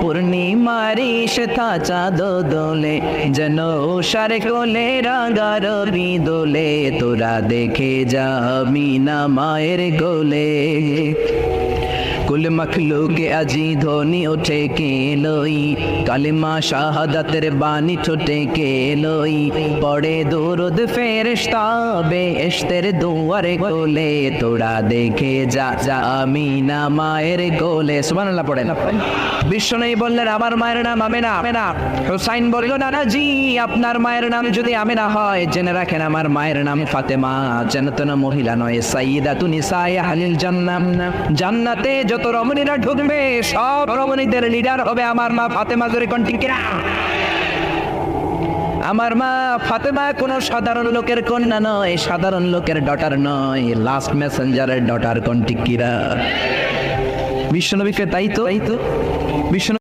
পূর্ণিমার ইশতা চাঁদ দোলে, যেন উষার কোলে রাঙা রবি দোলে, তোরা দেখে যা আমিনা মায়ের কোলে। কুল মখলুক আজি ধ্বনি ওঠে কে লই, কালিমা শাহাদাতের বাণী ঠোঁটে কে লই, পড়ে দুরুদ ফেরেশতা বেহেশতের দুয়ারে কোলে, তোরা দেখে যা যা আমিনা মায়ের কোলে। সুবহানাল্লাহ পড়েন। বিশ্বনবী বললেন আমার মায়ের নাম আমেনা। হুসাইন বলল নানাজি আপনার মায়ের নাম যদি আমেনা হয় জেনে রাখেন আমার মায়ের নাম ফাতেমা, জান্নাতুন মহিলা নয়, সাইয়্যিদাতুন নিসায়ে আহলিল জান্নাহ। জান্নাতে যত রমণীরা ঢুকবে সব রমণীদের লিডার হবে আমার মা ফাতেমা। জোরে কোন ঠিক কিনা? আমার মা ফাতেমা কোনো সাধারণ লোকের কন্যা নয়, সাধারণ লোকের ডটার নয়, লাস্ট মেসেঞ্জারের ডটার। কোন ঠিক কিনা? বিশ্বনবীকে তাই তো বিশ্বনবী